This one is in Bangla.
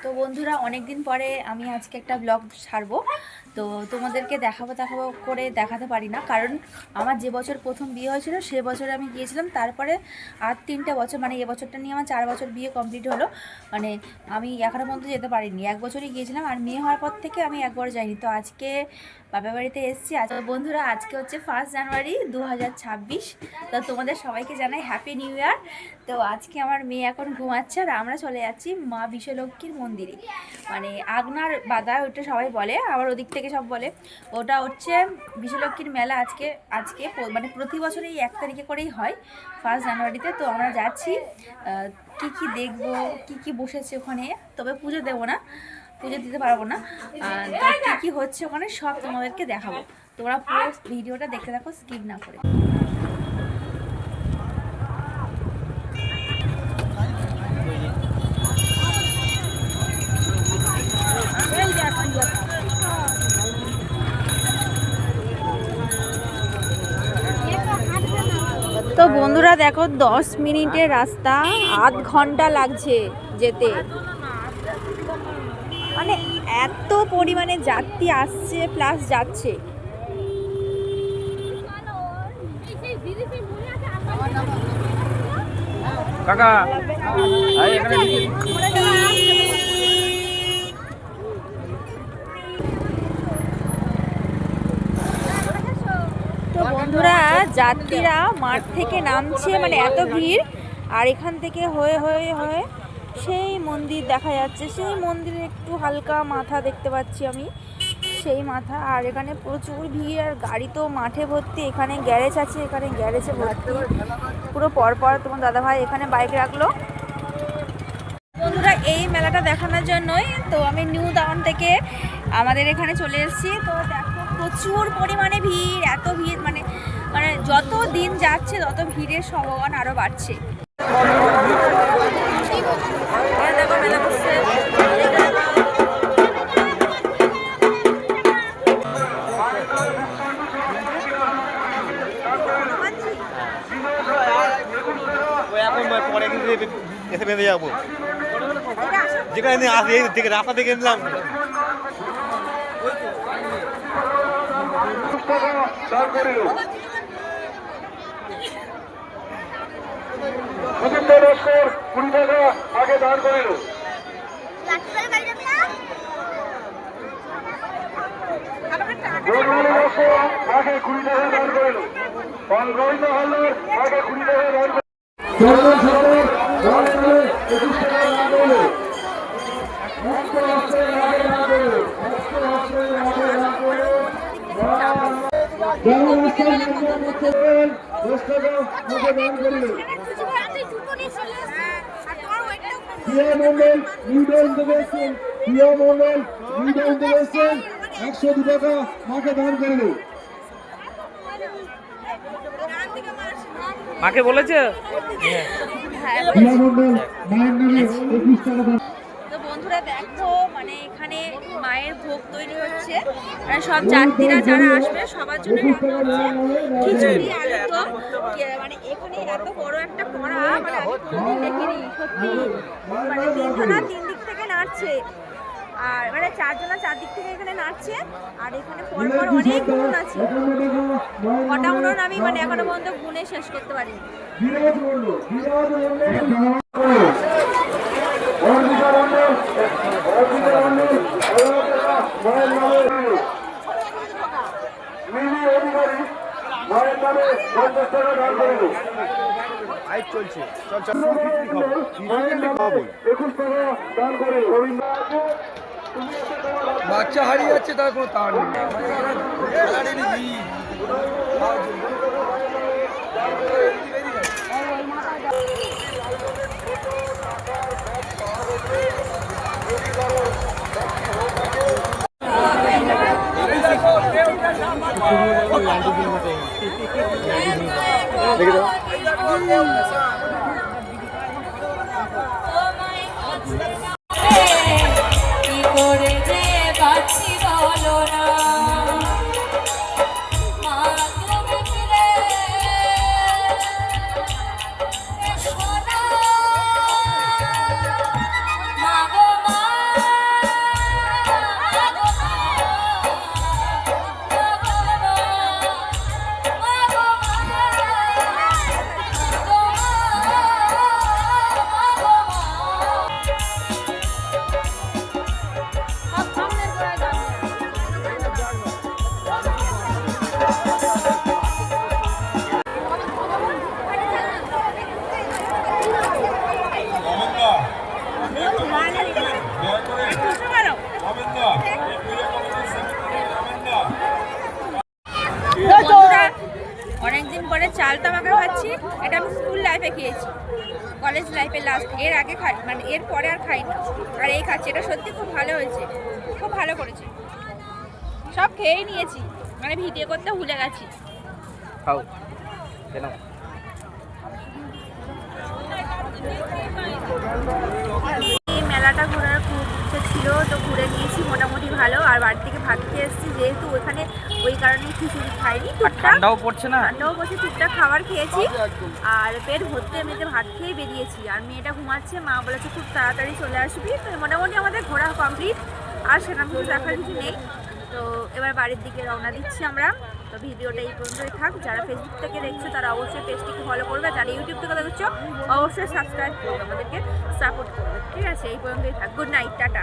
তো বন্ধুরা, অনেক দিন পরে আমি আজকে একটা ব্লগ ছাড়বো। তো তোমাদেরকে দেখাবো করে দেখাতে পারি না, কারণ আমার যে বছর প্রথম বিয়ে হয়েছিল সে বছরে আমি গিয়েছিলাম। তারপরে আর 3টে বছর, মানে এবছরটা নিয়ে আমার 4 বছর বিয়ে কমপ্লিট হলো। মানে আমি এখনও পর্যন্ত যেতে পারিনি, 1 বছরই গিয়েছিলাম। আর মেয়ে হওয়ার পর থেকে আমি একবার যাইনি। তো আজকে বাবার বাড়িতে এসেছি। বন্ধুরা, আজকে হচ্ছে 1 জানুয়ারি 2026। তো তোমাদের সবাইকে জানাই হ্যাপি নিউ ইয়ার। তো আজকে আমার মেয়ে এখন ঘুমাচ্ছে আর আমরা চলে যাচ্ছি মা বিশ্বলক্ষ্মীর মন্দিরে, মানে আগনার বাদা ওইটা সবাই বলে, আবার ওদিক থেকে সব বলে। ওটা হচ্ছে বিশ্বলক্ষ্মীর মেলা। আজকে আজকে মানে প্রতি বছর এই 1 তারিখে করেই হয়, 1 জানুয়ারিতে। তো আমরা যাচ্ছি, কি কি দেখবো, কি কি বসেছে ওখানে। তবে পুজো দেবো না, পুজো দিতে পারবো না। তো কী কী হচ্ছে ওখানে সব তোমাদেরকে দেখাবো। তোমরা পুরো ভিডিওটা দেখতে থাকো, স্কিপ না করে। তো বন্ধুরা দেখো, 10 মিনিটের রাস্তা, আধ ঘন্টা লাগছে যেতে। মানে এত পরিমাণে যাত্রী আসছে প্লাস যাচ্ছে। কাকা এখানে তো বন্ধুরা, যাত্রীরা মাঠ থেকে নামছে, মানে এত ভিড়। আর এখান থেকে হয়ে হয়ে হয়ে সেই মন্দির দেখা যাচ্ছে। সেই মন্দিরে একটু হালকা মাথা দেখতে পাচ্ছি আমি, সেই মাথা। আর এখানে প্রচুর ভিড়, আর গাড়ি তো মাঠে ভর্তি। এখানে গ্যারেজ আছে, এখানে গ্যারেজে ভর্তি পুরো পরপর। তোমার দাদাভাই এখানে বাইক রাখলো। বন্ধুরা, এই মেলাটা দেখানোর জন্যই তো আমি নিউ টাউন থেকে আমাদের এখানে চলে এসেছি। তো দেখো, প্রচুর পরিমাণে ভিড়, এত ভিড়, মানে মানে যত দিন যাচ্ছে তত ভিড়ের সম্ভাবনা আরও বাড়ছে। দেখো মেলা বসছে। পরে কিন্তু এসে বেঁধে যাবো, যেখানে আসি এই থেকে রাস্তা থেকে নিলাম। আগে দাঁড় করিল আগে 20 টাকা দাঁড় করিল, সংগ্রহিত হল আগে 20 টাকা দাঁড় করিল। মন্ডল 102 টাকা মাকে দান করিল। মাকে বলেছে তো বন্ধুরা দেখো, মানে এখানে মায়ের ভোগ তৈরি হচ্ছে। মানে সব যাত্রীরা যারা আসবে সবার জন্য রান্না হচ্ছে খিচুড়ি, আলুর দম। মানে এখানে এত বড় একটা কড়া, মানে আমি কোনোদিন দেখিনি সত্যি। মানে 3 জনা 3 দিক থেকে নাড়ছে, আর মানে 4 জনা 4 দিক থেকে এখানে নাড়ছে। আর এখানে পরপর অনেক উনুন আছে। কটা উনুন আমি মানে এখনো পর্যন্ত গুনে শেষ করতে পারিনি। চলছে বাচ্চা হারিয়ে যাচ্ছে, তার কোনো তার নেই। দেখে দাও কি করে যে বাঁচি বলো না। সোনা মা গো মা বন্ধুরা, অনেকদিন পরে চালটা মাখা খাচ্ছি। এটা আমি স্কুল লাইফে খেয়েছি, কলেজ লাইফে লাস্ট। এর আগে খাই, মানে এর পরে আর খাইনি। আর এই খাচ্ছি, এটা সত্যি খুব ভালো হয়েছে, খুব ভালো করেছে। সব খেয়েই নিয়েছি, মানে ভিডিও করতে ভুলে গেছি। খাও কেন এই মেলাটা ঘোরার খুব ইচ্ছে ছিল, তো ঘুরে নিয়েছি মোটামুটি ভালো। আর বাড়ি থেকে ভাত খেয়ে এসেছি, যেহেতু ওখানে ওই কারণে খিচুড়ি খাইনি। ঠান্ডাও পড়ছে না, ঠান্ডাও বসে টুকটাক খাবার খেয়েছি। আর পেট ভর্তি এমনিতে ভাত খেয়ে বেরিয়েছি। আর মেয়েটা ঘুমাচ্ছে, মা বলেছে খুব তাড়াতাড়ি চলে আসবি। তো মোটামুটি আমাদের ঘোরা কমপ্লিট, আর সেরকম কিছু দেখার কিছু নেই। তো এবার বাড়ির দিকে রওনা দিচ্ছি আমরা। তো ভিডিওটা এই পর্যন্তই থাক। যারা ফেসবুক থেকে দেখছো তারা অবশ্যই পেজটিকে ফলো করবে, যারা ইউটিউব থেকে দেখছো অবশ্যই সাবস্ক্রাইব করবে, আমাদেরকে সাপোর্ট করবে। ঠিক আছে, এই পর্যন্তই থাক। Good night, tata.